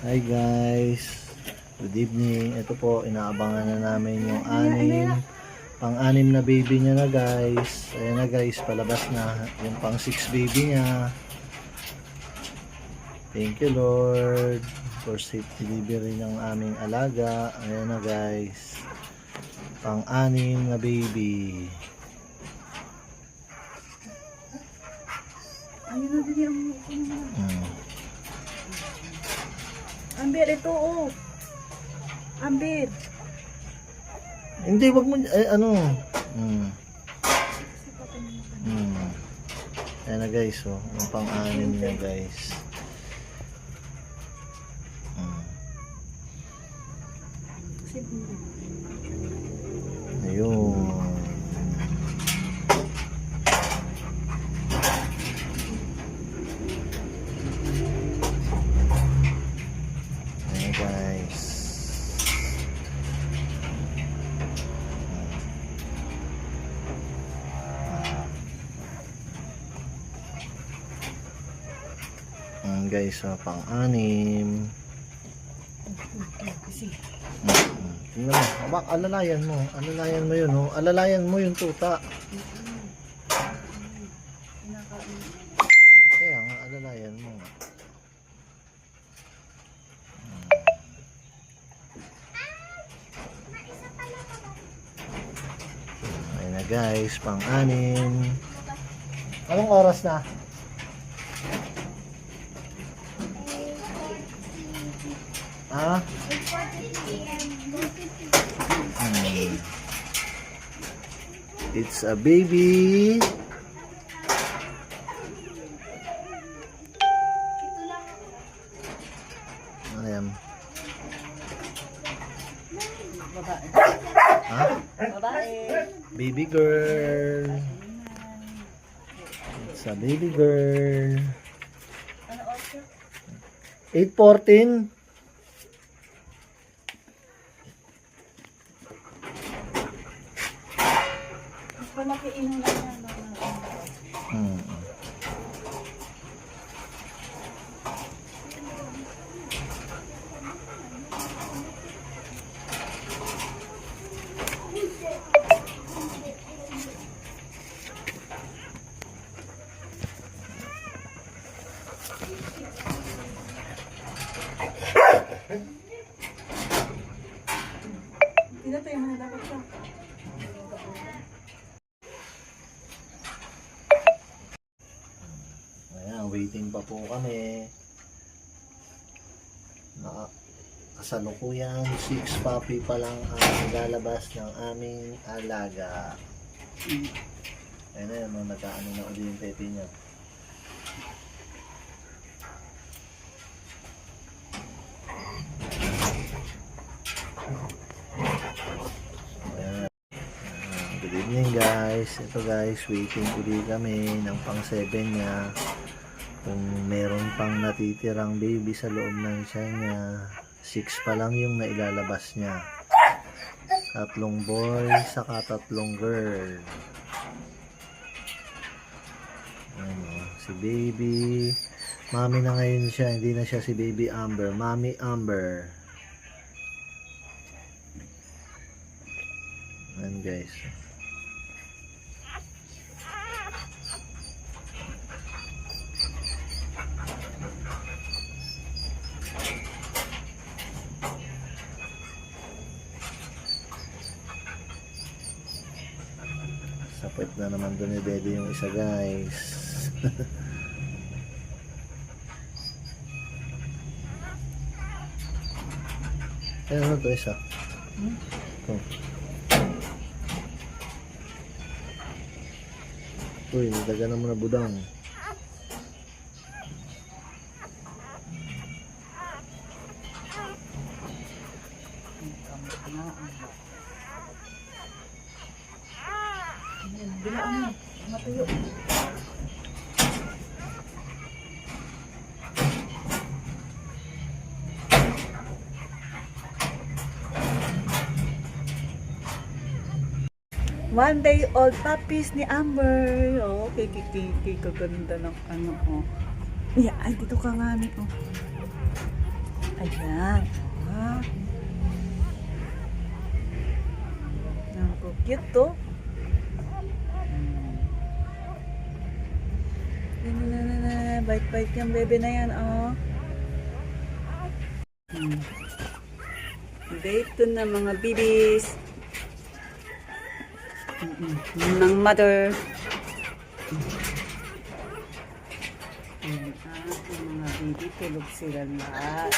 Hi guys, good evening. Ito po, inaabangan na namin yung pang-anim na baby niya na guys. Ayan na guys, palabas na yung pang-6 baby niya. Thank you Lord for safe delivery ng aming alaga. Ayan na guys, pang-anim na baby. Ayun na din yung Ambir, ito oh. Ambir. Hindi, wag mo, Ayan na guys, oh, yung pang-anim niya guys. Ayun. Ayan guys. Ayan guys, pang-anim. Tingnan mo, abak, alalayan mo yun, oh. Alalayan mo yung tuta. Kaya nga, alalayan mo. Ayan na guys, pang-anim. Anong oras na? Ha? It's a baby. Ayan. Babae. Ha? Babae. Baby girl. It's a baby girl. Ano oras? 8:14. Panakiinom lang yan. Pinatay mo na dapat siya. Ayan, waiting pa po kami. Kasalukuyan, 6 puppy pa lang ang lalabas ng aming alaga. Ayan na yun, nagkaano na ulit yung pepe niya. Good evening guys. Ito guys, waiting ulit kami ng pang 7 niya. Kung meron pang natitirang baby sa loob ng tiyan niya. 6 pa lang yung nailalabas niya. 3 boy, saka 3 girl. Ano, si baby. Mami na ngayon siya, hindi na siya si baby Amber. Mami Amber. Ayan guys. Sapit na naman doon ni Daddy yung isa guys. Ayan ano to isa? Ito. Uy, nadagan naman na budang. Bilaan mo. Matuyo. One day old puppies ni Amber. Oh, kiki kaganda ng ano oh. Yeah, ay dito ka nga ni oh. Ayan. Ah. Ang cute to. Bite-bite yung bebe na yan, oh. Dito na mga bibis. Ng mother. Yung mga baby, tulog sila lahat.